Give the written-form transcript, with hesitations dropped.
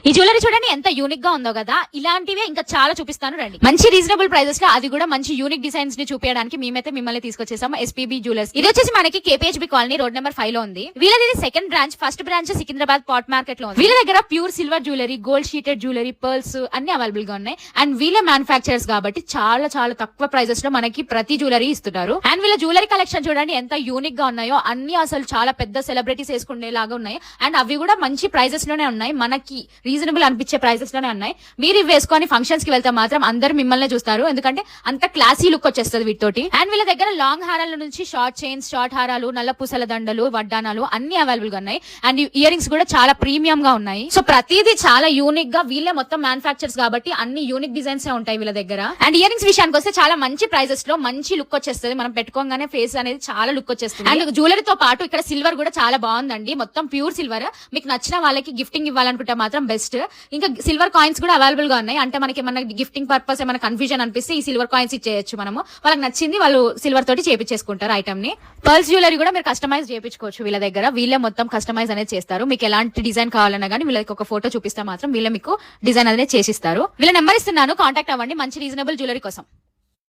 ఈ జ్యువెలరీ చూడండి ఎంత యూనిక్ గా ఉందో కదా. ఇలాంటివే ఇంకా చాలా చూపిస్తాను రండి. మంచి రీజనబుల్ ప్రైజెస్ లో, అది కూడా మంచి యూనిక్ డిజైన్స్ ని చూపించడానికి మేమైతే మిమ్మల్ని తీసుకొచ్చేసాము ఎస్పీబీ జ్యువెలర్స్. ఇది వచ్చేసి మనకి కేపీహెచ్బీ కాలనీ రోడ్ నెంబర్ 5 లో ఉంది. వీళ్ళది second branch. First branch Secunderabad pot market లో ఉంది. వీళ్ళ దగ్గర pure silver jewellery, gold sheeted jewellery, pearls అన్ని అవైలబుల్ గా ఉన్నాయి. అండ్ వీళ్ళ మ్యానుఫాక్చరర్స్ కాబట్టి చాలా చాలా తక్కువ ప్రైజెస్ లో మనకి ప్రతి జ్యువెలరీ ఇస్తున్నారు. అండ్ వీళ్ళ జ్యువెలరీ కలెక్షన్ చూడండి ఎంత యూనిక్ గా ఉన్నాయో. అన్ని అసలు చాలా పెద్ద సెలబ్రిటీస్ వేసుకునేలాగా ఉన్నాయి. అండ్ అవి కూడా మంచి ప్రైజెస్ లోనే ఉన్నాయి, మనకి రీజనబుల్ అనిపించే ప్రైజెస్ లోనే ఉన్నాయి. మీరు ఇవి వేసుకొని ఫంక్షన్స్ కి వెళ్తే మాత్రం అందరు మిమ్మల్ని చూస్తారు, ఎందుకంటే అంత క్లాసీ లుక్ వచ్చేస్తుంది వీటితోటి. అండ్ వీళ్ళ దగ్గర లాంగ్ హారాల నుంచి షార్ట్ చైన్స్, షార్ట్ హారాలు, నల్ల పూసల దండలు, వడ్డానాలు అన్ని అవైలబుల్ గా ఉన్నాయి. అండ్ ఇయర్ రింగ్స్ కూడా చాలా ప్రీమియం గా ఉన్నాయి. సో ప్రతిదీ చాలా యూనిక్ గా, వీళ్ళే మొత్తం మ్యానుఫాక్చర్స్ కాబట్టి అన్ని యూనిక్ డిజైన్స్ ఉంటాయి వీళ్ళ దగ్గర. అండ్ ఇయర్ రింగ్స్ విషయానికి వస్తే చాలా మంచి ప్రైజెస్ లో మంచి లుక్ వచ్చేస్తుంది. మనం పెట్టుకోగానే ఫేస్ అనేది చాలా లుక్ వచ్చేస్తుంది. అండ్ జ్యువెలరీతో పాటు ఇక్కడ సిల్వర్ కూడా చాలా బాగుందండి, మొత్తం ప్యూర్ సిల్వర్. మీకు నచ్చిన వాళ్ళకి గిఫ్టింగ్ ఇవ్వాలనుకుంటే మాత్రం బెస్ట్. ఇంకా సిల్వర్ కాయిన్స్ కూడా అవైలబుల్ గా ఉన్నాయి. అంటే మనకి ఏమన్నా గిఫ్టింగ్ పర్పస్ ఏమైనా కన్ఫ్యూజన్ అనిపిస్తే ఈ సిల్వర్ కాయిన్స్ ఇచ్చేయచ్చు మనము. వాళ్ళకి నచ్చింది వాళ్ళు సిల్వర్ తోటి చేపించేసుకుంటారు ఐటమ్ ని. పర్ల్స్ జ్యువెలరీ కూడా మీరు కస్టమైజ్ చేయించుకోవచ్చు వీళ్ళ దగ్గర. వీళ్ళే మొత్తం కస్టమైజ్ అనేది చేస్తారు. మీకు ఎలాంటి డిజైన్ కావాలన్నా కానీ వీళ్ళకి ఒక ఫోటో చూపిస్తే మాత్రం వీళ్ళే మీకు డిజైన్ అనేది చేసిస్తారు. వీళ్ళ నెంబర్ ఇస్తున్నాను, కాంటాక్ట్ అవ్వండి మంచి రీజనబుల్ జ్యువెలరీ కోసం.